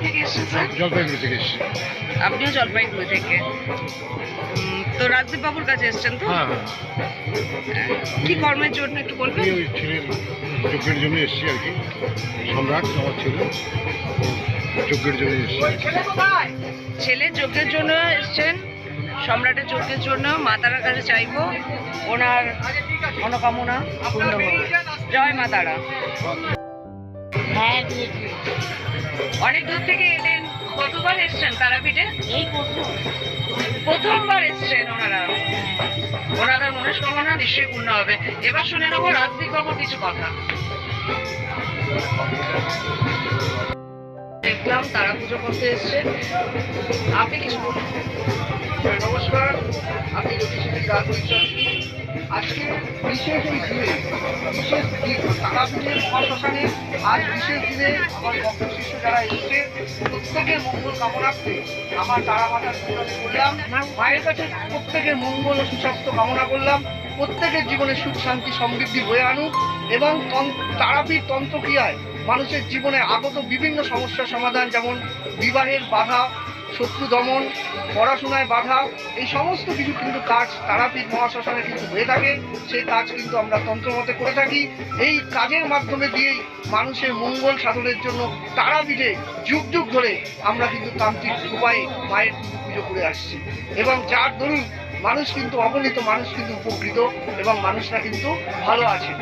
থেকে এসেছেন স্যার? জলপাইগুড়ি থেকে এসেছি। আপনিও জলপাইগুড়ি থেকে। তো রাজদীপ বাবুর কাছে এসেছেন তো? হ্যাঁ হ্যাঁ, কি কর্মের জন্য একটু বলবেন? আমি ওই ছেলের যজ্ঞের জন্য এসেছি আর কি। সম্রাট আমার ছেলে, যজ্ঞের জন্য এসেছি। ছেলের যজ্ঞের জন্য এসেছেন, সম্রাটের যজ্ঞের জন্য। মা তারার কাছে চাইবো ওনার মনোকামনা পূর্ণ হোক। জয় মা তারা। হ্যাঁ, অনেক দূর থেকে এলেন, কতবার এসছেন তারাপীঠে? এই প্রথম। প্রথমবার এসছেন ওনারা। ওনাদের মনস্কামনা নিশ্চয়ই পূর্ণ হবে। এবার শুনে নেবো রাজদীপ বাবুর কিছু কথা। দেখলাম তারা পুজো করতে এসছেন, আপনি কিছু বলুন। নমস্কার, আমি জ্যোতিষী রাজদীপ শাস্ত্রী। আজকে বিশেষ এই দিনে, বিশেষ দিন তারাপীঠের মহাশ্মশানে আজ বিশেষ দিনে আমার ভক্ত শিষ্য যারা এসেছে প্রত্যেকের মঙ্গল কামনার্থে আমার তারা মাতার পূজা করলাম। মায়ের কাছে প্রত্যেকের মঙ্গল ও সুস্বাস্থ্য কামনা করলাম। প্রত্যেকের জীবনে সুখ শান্তি সমৃদ্ধি বয়ে আনুক এবং তারাপীঠ তন্ত্রক্রিয়ায় মানুষের জীবনে আগত বিভিন্ন সমস্যার সমাধান, যেমন বিবাহের বাধা, শত্রু দমন, পড়াশোনায় বাধা, এই সমস্ত কিছু কিন্তু কাজ তারাপীঠ মহাশ্মশানে কিন্তু হয়ে থাকে। সেই কাজ কিন্তু আমরা তন্ত্রমতে করে থাকি। এই কাজের মাধ্যমে দিয়েই মানুষের মঙ্গল সাধনের জন্য তারাপীঠে যুগ যুগ ধরে আমরা কিন্তু তান্ত্রিক উপায়ে মায়ের পুজো করে আসছি এবং যার দরুন মানুষ কিন্তু অগণিত মানুষ কিন্তু উপকৃত এবং মানুষরা কিন্তু ভালো আছে।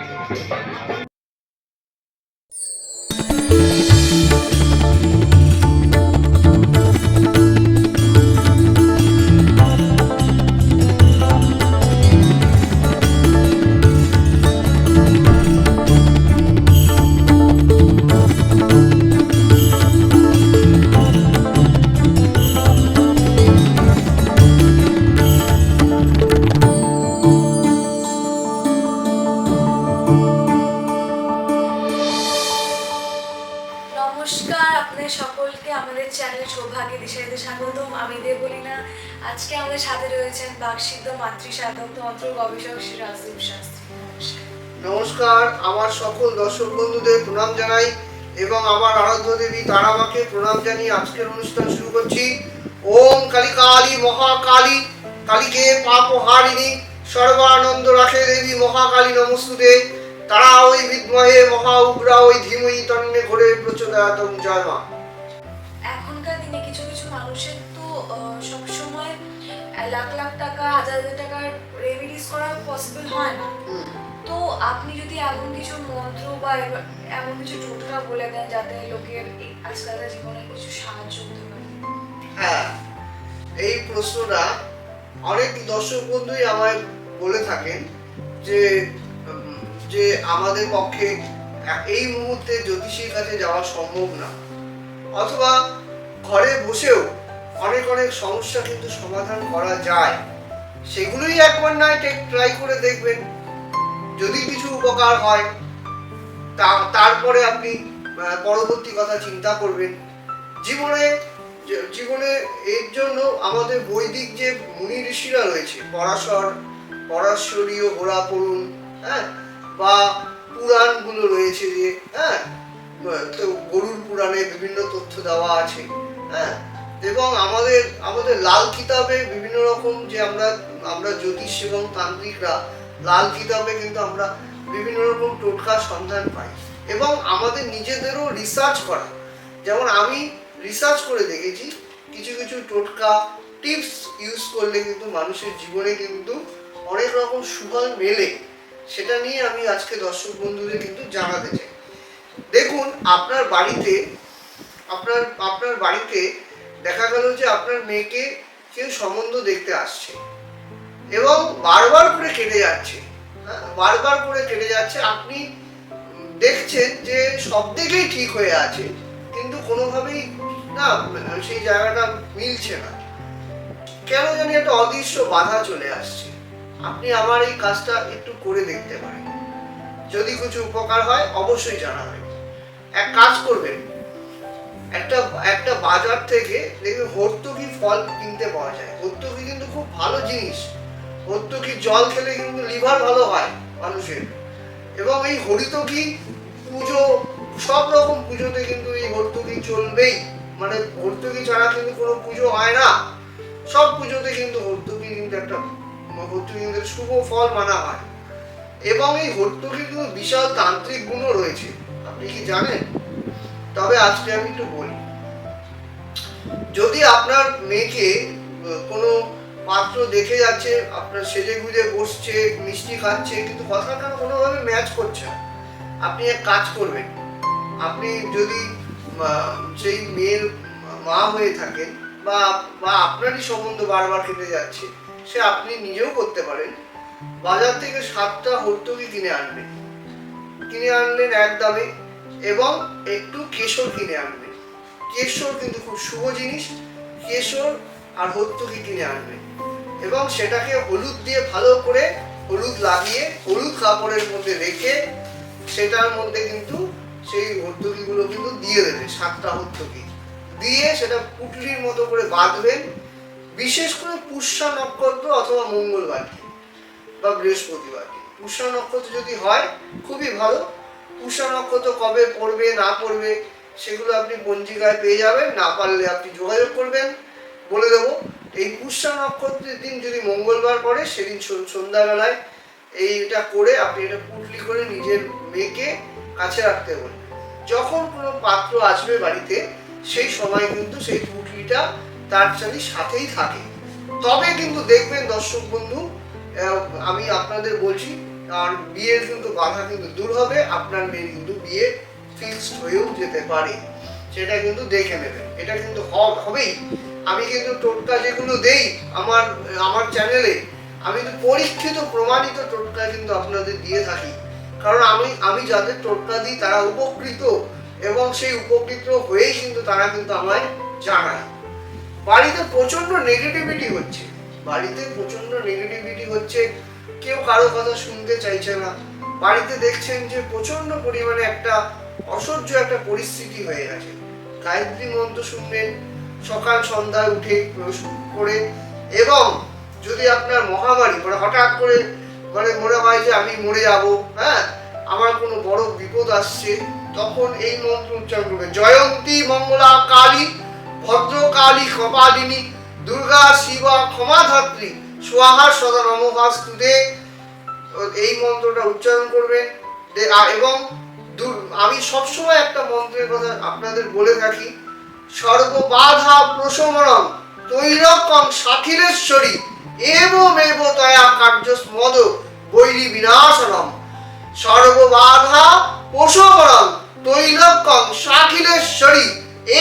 নমস্কার আপনাদের সকলকে আমাদের চ্যানেল সৌভাগ্য দিশারিতে স্বাগতম। আমি দেবলীনা। আজকে আমাদের সাথে রয়েছেন বাকসিদ্ধ মাতৃসাধক তন্ত্র গবেষক শ্রী রাজদীপ শাস্ত্রী। নমস্কার, আমার সকল দর্শক বন্ধুদের প্রণাম জানাই এবং আমার আরাধ্য দেবী তারা মাকে প্রণাম জানিয়ে আজকের অনুষ্ঠান শুরু করছি। ওম কালী কালী মহাকালী, কালীকে পাপহারিণী, সর্বানন্দ রাখে দেবী মহাকালী নমস্তুতে। তারা ওই বিদ্মহে মহা উগ্রা ওই ধীমহি তন্নে ঘোরে প্রচোদয়াতং। জয় মা। এখনকার দিনে কিছু কিছু মানুষের তো সবসময় লাখ লাখ টাকা, হাজার হাজার টাকার রেমিডিস করা পসিবল হয় না। তো আপনি যদি এমন কিছু মন্ত্র বা এমন কিছু টোটকা বলে দেন যাতে লোকের আজকালকার জীবনে কিছু সাহায্য হতে পারে। হ্যাঁ, এই প্রশ্নটা অনেক দর্শক বন্ধুই আমায় বলে থাকেন যে যে আমাদের পক্ষে এই মুহূর্তে জ্যোতিষীর কাছে যাওয়া সম্ভব না, অথবা ঘরে বসেও অনেক অনেক সমস্যা কিন্তু সমাধান করা যায়। সেগুলোই একবার না ট্রাই করে দেখবেন, যদি কিছু উপকার হয় তারপরে আপনি পরবর্তী কথা চিন্তা করবেন। জীবনে এর জন্য আমাদের বৈদিক যে মুনি ঋষিরা রয়েছে, পরাশরীয় ঘোড়া পড়ুন, হ্যাঁ, বা পুরাণগুলো রয়েছে যে, হ্যাঁ, তো গরুর পুরাণে বিভিন্ন তথ্য দেওয়া আছে, হ্যাঁ, এবং আমাদের লাল কিতাবে বিভিন্ন রকম যে আমরা জ্যোতিষ এবং তান্ত্রিকরা লাল কিতাবে কিন্তু আমরা বিভিন্ন রকম টোটকার সন্ধান পাই এবং আমাদের নিজেদেরও রিসার্চ করা। যেমন আমি রিসার্চ করে দেখেছি কিছু কিছু টোটকা টিপস ইউজ করলে কিন্তু মানুষের জীবনে কিন্তু অনেক রকম সুফল মেলে। সেটা নিয়ে আমি আজকে দর্শক বন্ধুদের কিন্তু জানাতে চাই। দেখুন, আপনার বাড়িতে দেখা গেল যে আপনার মেয়েকে কেউ সম্বন্ধ দেখতে আসছে এবং বারবার করে কেটে যাচ্ছে, বারবার করে কেটে যাচ্ছে। আপনি দেখছেন যে সব দিকেই ঠিক হয়ে আছে, কিন্তু কোনোভাবেই না সেই জায়গাটা মিলছে না। কেন জানি একটা অদৃশ্য বাধা চলে আসছে। আপনি আমার এই কাজটা একটু করে দেখতে পারেন। যদি কিছু উপকার হয় অবশ্যই জানাবেন। এক কাজ করবেন, একটা বাজার থেকে দেখবেন হর্তুকি ফল কিনতে পাওয়া যায়। হর্তুকি কিন্তু খুব ভালো জিনিস। হর্তুকির জল খেলে কিন্তু লিভার ভালো হয় মানুষের। এবং এই হরিতকি পুজো, সব রকম পুজোতে কিন্তু এই হর্তুকি চলবেই, মানে ভর্তুকি ছাড়া কিন্তু কোনো পুজো হয় না। সব পুজোতে কিন্তু ভর্তুকি কিন্তু একটা শুভ ফল মানা হয়, এবং এই ভর্তুকির কিন্তু বিশাল তান্ত্রিক গুণও রয়েছে, আপনি কি জানেন? তবে আজকে আমি একটু বলি, যদি আপনার মেয়েকে কোনো পাত্র দেখে যাচ্ছে, আপনার সেজে গুজে বসছে, মিষ্টি খাচ্ছে, কিন্তু কথাটা কোনোভাবে ম্যাচ করছে না, আপনি এক কাজ করবেন, আপনি যদি সেই মেয়ের মা হয়ে থাকেন বা আপনারই সম্বন্ধ বারবার খেতে যাচ্ছে, সে আপনি নিজেও করতে পারেন, বাজার থেকে 7টা হর্তুকি কিনে আনলেন এক দামে, এবং একটু কেশর কিনে আনবেন। কেশর কিন্তু খুব শুভ জিনিস, কেশর আর হর্তুকি কিনে আনবেন, এবং সেটাকে হলুদ দিয়ে ভালো করে হলুদ লাগিয়ে হলুদ কাপড়ের মধ্যে রেখে সেটার মধ্যে কিন্তু সেই হর্তুকিগুলো কিন্তু দিয়ে দেবে, 7টা হর্তুকি দিয়ে সেটা পুটলির মতো করে বাঁধবেন। বিশেষ করে পুষ্যা নক্ষত্র অথবা মঙ্গলবার বা বৃহস্পতিবার, পুষ্যা নক্ষত্র যদি হয় খুবই ভালো। পুষ্যা নক্ষত্র কবে পড়বে না পড়বে সেগুলো আপনি পঞ্জিকায় পেয়ে যাবেন, না পারলে আপনি যোগাযোগ করবেন, বলে দেবো। এই পুষ্যা নক্ষত্রের দিন যদি মঙ্গলবার পড়ে, সেদিন সন্ধ্যাবেলায় এইটা করে আপনি এটা পুটলি করে নিজের মেয়েকে কাছে রাখতে বলবেন। যখন কোনো পাত্র আসবে বাড়িতে, সেই সময় কিন্তু সেই পুটলিটা তার সাথেই থাকে। তবে কিন্তু দেখবেন দর্শক বন্ধু, আমি আপনাদের বলছি, আর বিয়ের কিন্তু বাধা কিন্তু দূর হবে, আপনার মেয়ে কিন্তু বিয়ে ফিক্সড হয়েও যেতে পারে, সেটা কিন্তু দেখে নেবেন। এটা কিন্তু হবেই। আমি কিন্তু টোটকা যেগুলো দেই আমার চ্যানেলে, আমি কিন্তু পরীক্ষিত প্রমাণিত টোটকা কিন্তু আপনাদের দিয়ে থাকি, কারণ আমি যাদের টোটকা দিই তারা উপকৃত, এবং সেই উপকৃত হয়েই কিন্তু তারা কিন্তু আমায় জানায়। বাড়িতে প্রচন্ড নেগেটিভিটি হচ্ছে, কেউ কারো কথা শুনতে চাইছে না, বাড়িতে দেখছেন যে প্রচন্ড পরিমাণে একটা অসহ্য একটা পরিস্থিতি হয়ে গেছে। গায়ত্রী মন্ত্র শুনবেন সকাল সন্ধ্যায় উঠে করে, এবং যদি আপনার মহামারী মানে হঠাৎ করে মানে মনে হয় যে আমি মরে যাব, হ্যাঁ, আমার কোনো বড় বিপদ আসছে, তখন এই মন্ত্র উচ্চারণ করবেন। জয়ন্তী মঙ্গলা কালী ভদ্রকালী কপালিনী দুর্গা শিবা ক্ষমাধাত্রী স্বাহা সদা নমঃস্তুতে, এই মন্ত্রটা উচ্চারণ করবেন। এবং আমি সবসময় একটা মন্ত্রের কথা আপনাদের বলে থাকি, সর্ববাধা প্রশমনম তৈরকং শাখিলেশ্বরী এবমেব তয়া কার্যস্মদ বৈরী বিনাশনম। সর্ববাধা প্রশমনম তৈরকং শাখিলেশ্বরী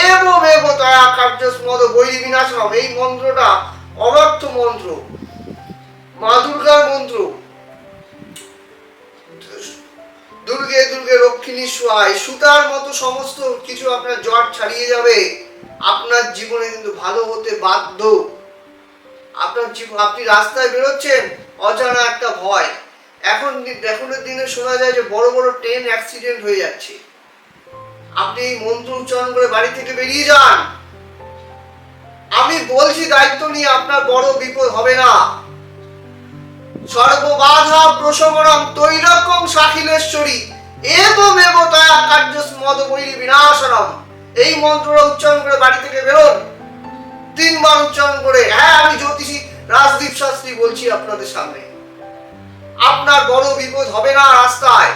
এবমেব তয়া কার্যস্মদ বৈরী বিনাশনম। এই মন্ত্রটা অব্যর্থ মন্ত্র, মা দুর্গার মন্ত্র। দুর্গে দুর্গে রক্ষিণী সোয়াই, সুতার মতো সমস্ত কিছু আপনার জট ছাড়িয়ে যাবে, আপনার জীবনে কিন্তু ভালো হতে বাধ্য। আপনি রাস্তায় বেরোচ্ছেন, অজানা একটা ভয়, এখনের দিনে শোনা যায় যে বড় বড় ট্রেন অ্যাক্সিডেন্ট হয়ে যাচ্ছে। আপনি এই মন্ত্র উচ্চারণ করে বাড়ি থেকে বেরিয়ে যান, আমি বলছি দায়িত্ব নিয়ে, আপনার বড় বিপদ হবে না। সর্ববাধা প্রশমনম তৈরকং শাখিলেশ্বরী এবমেব তয়া কার্যস্মদ বৈরী বিনাশনম। এই মন্ত্রটা উচ্চারণ করে বাড়ি থেকে বেরোন, 3 বার উচ্চারণ করে। হ্যাঁ, আমি জ্যোতিষী রাজদীপ শাস্ত্রী বলছি আপনাদের সামনে, আপনার বড় বিপদ হবে না। রাস্তায়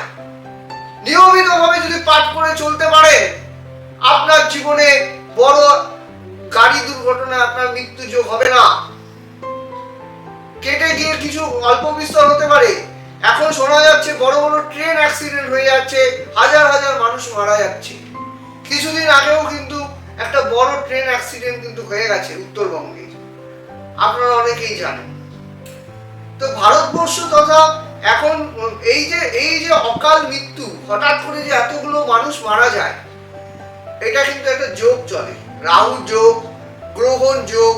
নিয়মিতভাবে যদি পাঠ করে চলতে পারেন, আপনার জীবনে বড় গাড়ি দুর্ঘটনায় আপনার মৃত্যু যোগ হবে না। কেটে গিয়ে কিছু অল্প বিস্তর হতে পারে। এখন শোনা যাচ্ছে বড় বড় ট্রেন অ্যাক্সিডেন্ট হয়ে যাচ্ছে, হাজার হাজার মানুষ মারা যাচ্ছে। কিছুদিন আগেও কিন্তু একটা বড় ট্রেন অ্যাক্সিডেন্ট কিন্তু হয়ে গেছে উত্তরবঙ্গে, আপনারা অনেকেই জানেন। তো ভারতবর্ষ তথা এখন এই যে অকাল মৃত্যু, হঠাৎ করে যে এতগুলো মানুষ মারা যায়, এটা কিন্তু একটা যোগ চলে, রাহু যোগ, গ্রহণ যোগ,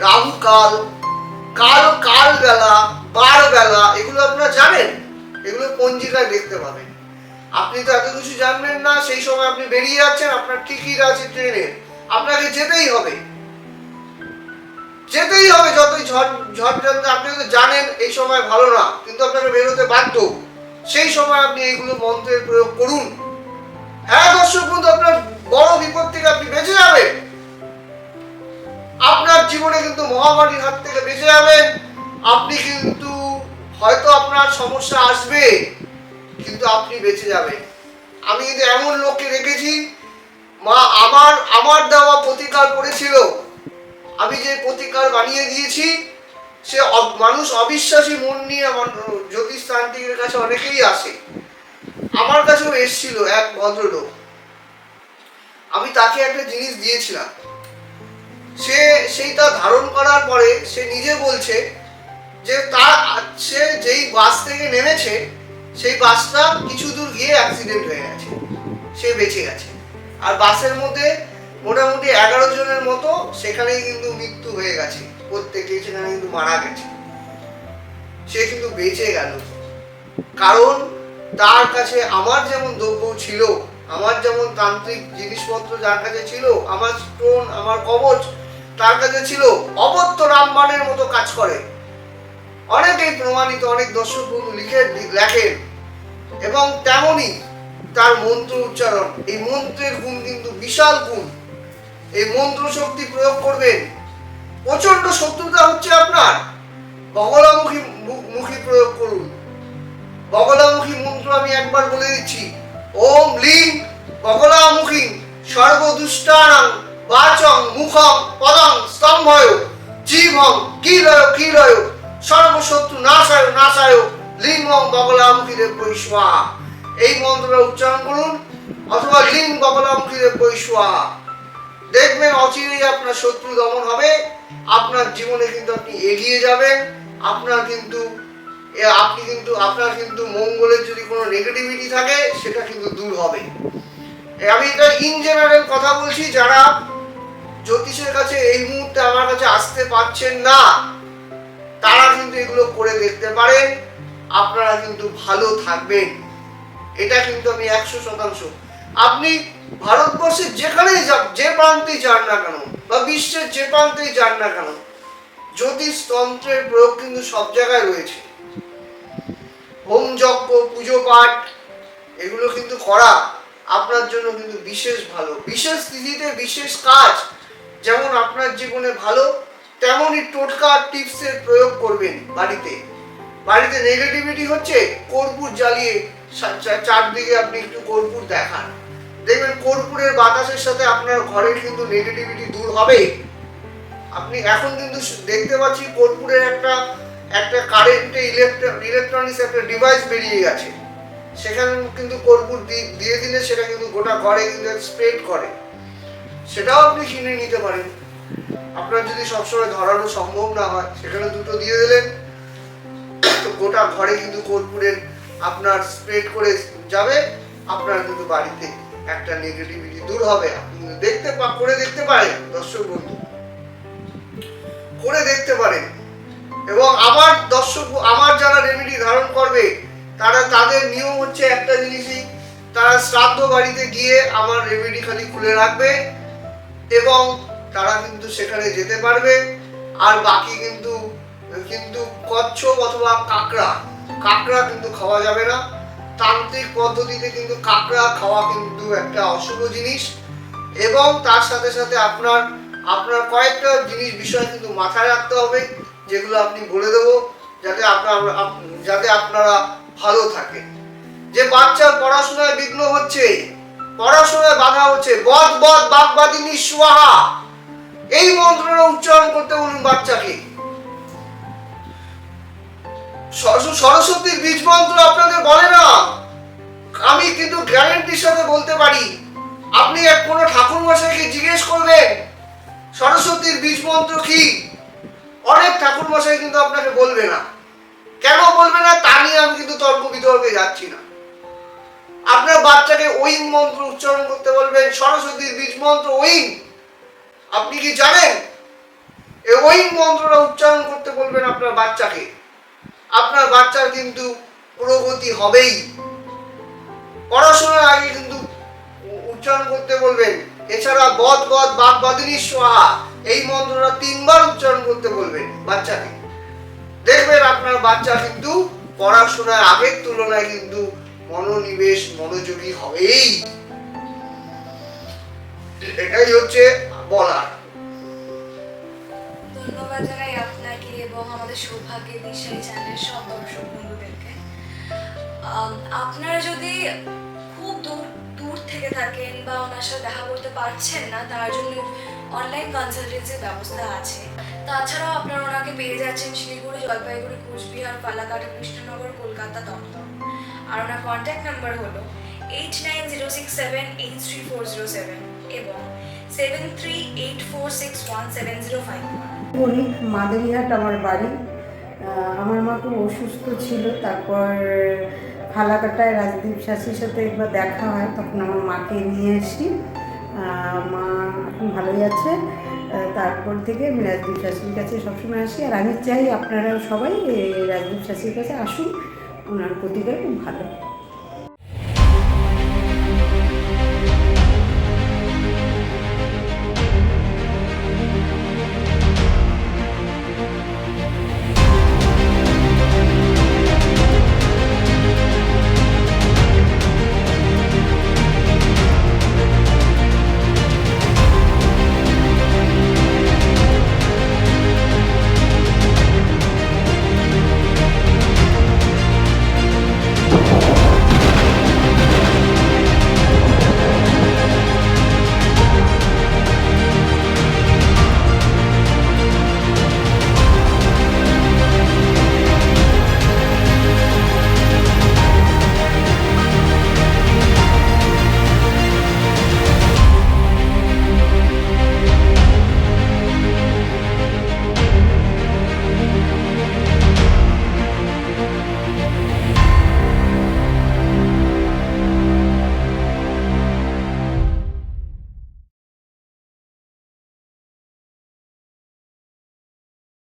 রাহু কাল, কাল বেলা, বার বেলা, এগুলো আপনারা জানেন, এগুলো পঞ্জিকায় দেখতে পাবেন। আপনি তো এত কিছু জানবেন না, সেই সময় আপনি বেরিয়ে যাচ্ছেন, আপনার টিকিট আছে ট্রেনের, আপনাকে যেতেই হবে। যতই ঝড় আপনি তো জানেন এই সময় ভালো না, কিন্তু আপনাকে বেরোতে বাধ্য। সেই সময় আপনি এইগুলো মন্ত্রের প্রয়োগ করুন। হ্যাঁ দর্শক বন্ধু, আপনার বড় বিপদ থেকে আপনি বেঁচে যাবেন। আপনার জীবনে কিন্তু মহামারীর হাত থেকে বেঁচে যাবেন। আপনি কিন্তু হয়তো আপনার সমস্যা আসবে, কিন্তু আপনি বেঁচে যাবেন। আমি কিন্তু এমন লোককে দেখেছি, মা আমার দেওয়া প্রতিকার করেছিল, আমি যে প্রতিকার বানিয়ে দিয়েছি, সে মানুষ অবিশ্বাসী মন নিয়ে আমার জ্যোতিষ তান্ত্রিকের কাছে অনেকেই আসে। আমার কাছেও এসেছিল এক ভদ্রলোক, আমি তাকে একটা জিনিস দিয়েছিলাম। সেইটা ধারণ করার পরে সে নিজে বলছে যে সে যেই বাস থেকে নেমেছে সেই বাসটা কিছু দূর গিয়ে অ্যাক্সিডেন্ট হয়ে গেছে, সে বেঁচে গেছে। আর বাসের মধ্যে মোটামুটি 11 জনের মতো সেখানেই কিন্তু মৃত্যু হয়ে গেছে, প্রত্যেকে সেখানে কিন্তু মারা গেছে। সে কিন্তু বেঁচে গেল, কারণ তার কাছে আমার যেমন দ্রব্য ছিল, আমার যেমন তান্ত্রিক জিনিসপত্র যার কাছে ছিল, আমার স্টোন, আমার কবচ তার কাছে ছিল, অবত্য রামবাণের মতো কাজ করে। অনেকেই প্রমাণিত, অনেক দর্শক বন্ধু লেখেন। এবং তেমনি তার মন্ত্র উচ্চারণ, এই মন্ত্রের গুণ কিন্তু বিশাল গুণ। এই মন্ত্র শক্তি প্রয়োগ করবেন, প্রচন্ড শত্রুতা হচ্ছে আপনার, বগলামুখী প্রয়োগ করুন। বগলামুখী মন্ত্র আমি একবার বলে দিচ্ছি। ওম লিং বগলামুখী সর্বদুষ্টানাং বাচং মুখং পদং স্তম্ভয় জীবং কিলয় সর্বশত্রু নাশায় লিঙ্গং বগলামুখী দেব্যই স্বাহা। এই মন্ত্রটা উচ্চারণ করুন, অথবা লিং বগলামুখী দেব্যই স্বাহা। দেখবেন অচিরেই আপনার শত্রু দমন হবে, আপনার জীবনে কিন্তু আপনি এগিয়ে যাবেন। আপনার কিন্তু মঙ্গলের যদি কোনো নেগেটিভিটি থাকে সেটা কিন্তু দূর হবে। আমি এটা ইন জেনারেল কথা বলছি, যারা জ্যোতিষের কাছে এই মুহূর্তে আমার কাছে আসতে পারছেন না, তারা কিন্তু এগুলো করে দেখতে পারেন, আপনারা কিন্তু ভালো থাকবেন। এটা কিন্তু আমি 100%। আপনি ভারতবর্ষের যেখানেই যান, যে প্রান্তেই যান না কেন, বা বিশ্বের যে প্রান্তেই যান না কেন, জ্যোতিষ তন্ত্রের প্রয়োগ কিন্তু সব জায়গায় রয়েছে। হোম যজ্ঞ, পুজো পাঠ এগুলো কিন্তু করা আপনার জন্য কিন্তু বিশেষ ভালো। বিশেষ তিথিতে বিশেষ কাজ যেমন আপনার জীবনে ভালো, তেমনই টোটকা টিপসের প্রয়োগ করবেন। বাড়িতে নেগেটিভিটি হচ্ছে, কর্পূর জ্বালিয়ে চারদিকে আপনি একটু কর্পূর দেখান, দেখবেন কর্পূরের বাতাসের সাথে আপনার ঘরের কিন্তু নেগেটিভিটি দূর হবে। আপনি এখন কিন্তু দেখতে পাচ্ছি কর্পূরের একটা কারেন্টে ইলেকট্রনিক্স একটা ডিভাইস বেরিয়ে গেছে, সেখানে কিন্তু কর্পূর দিয়ে দিলে সেটা কিন্তু গোটা ঘরে কিন্তু স্প্রেড করে। সেটাও আপনি কিনে নিতে পারেন। আপনার যদি সবসময় ধরানো সম্ভব না হয়, সেখানে দুটো দিয়ে দিলেন, গোটা ঘরে কিন্তু কর্পূরের আপনার স্প্রেড করে যাবে। আপনার কিন্তু বাড়িতে একটা নেগেটিভিটি দূর হবে। আপনি করে দেখতে পারেন দর্শক বন্ধু, করে দেখতে পারেন। এবং আমার যারা রেমেডি ধারণ করবে, তাদের নিয়ম হচ্ছে একটা জিনিসই, তারা শ্রাদ্ধ বাড়িতে গিয়ে আমার রেমেডি খালি খুলে রাখবে এবং তারা কিন্তু সেখানে যেতে পারবে। আর বাকি কিন্তু কচ্ছপ অথবা কাঁকড়া কিন্তু খাওয়া যাবে না। তান্ত্রিক পদ্ধতিতে কিন্তু কাঁকড়া খাওয়া কিন্তু একটা অশুভ জিনিস। এবং তার সাথে সাথে আপনার কয়েকটা বিষয় কিন্তু মাথায় রাখতে হবে, যেগুলো আপনি বলে দেবো, যাতে আপনারা ভালো থাকেন। যে বাচ্চার পড়াশোনায় বিঘ্ন হচ্ছে, পড়াশোনায় বাধা হচ্ছে, বদ বাগবাদিনী স্বাহা, এই মন্ত্রটা উচ্চারণ করতে বলুন বাচ্চাকে। সরস্বতীর বীজ মন্ত্র আপনাদের বলে না, আমি কিন্তু গ্যারান্টির সাথে বলতে পারি। আপনি কোনো ঠাকুর মশাইকে জিজ্ঞেস করবেন সরস্বতীর বীজ মন্ত্র কি, অনেক ঠাকুর মশাই কিন্তু আপনাকে বলবে না। কেন বলবে না তা নিয়ে আমি কিন্তু তর্ক বিতর্কে যাচ্ছি না। আপনার বাচ্চাকে ওইং মন্ত্র উচ্চারণ করতে বলবেন, সরস্বতীর বীজ মন্ত্র ওইং। আপনি কি জানেন এই ওইং মন্ত্রটা উচ্চারণ করতে বলবেন আপনার বাচ্চাকে, আপনার বাচ্চার কিন্তু প্রগতি হবেই। পড়াশোনার আগে কিন্তু উচ্চারণ করতে বলবেন। এছাড়া বদ বাগবাদিনী স্বাহা, এই মন্ত্রটা 3 বার উচ্চারণ করতে বলবেন বাচ্চাকে। দেখবেন আপনার বাচ্চা কিন্তু পড়াশোনার আগের তুলনায় কিন্তু মনোযোগী হবেই। এটাই হচ্ছে বলার। ধন্যবাদ জানাই আপনাকে এবং আমাদের সৌভাগ্যের দিশারি চ্যানেলের সব দর্শক বন্ধুদেরকে। আপনারা যদি খুব দূর দূর থেকে থাকেন বা ওনার সাথে দেখা করতে পারছেন না, তার জন্য অনলাইন কনসালটেন্সির ব্যবস্থা আছে। তাছাড়াও আপনারা ওনাকে পেয়ে যাচ্ছেন শিলিগুড়ি, জলপাইগুড়ি, কোচবিহার, পালাকাটা, কৃষ্ণনগর, কলকাতা, দমদম। আর ওনার কন্ট্যাক্ট নাম্বার হলো 8906783407 এবং 7384617051। বলি মাদারিহাট আমার বাড়ি। আমার মা খুব অসুস্থ ছিল, তারপর ফালাকাটায় রাজদীপ শাস্ত্রীর সাথে একবার দেখা হয়, তখন আমার মাকে নিয়ে আসি। মা এখন ভালোই আছে। তারপর থেকে আমি রাজদীপ শাস্ত্রীর কাছে সবসময় আসি, আর আমি চাই আপনারা সবাই রাজদীপ শাস্ত্রীর কাছে আসুন, ওনার প্রতিকার খুব ভালো।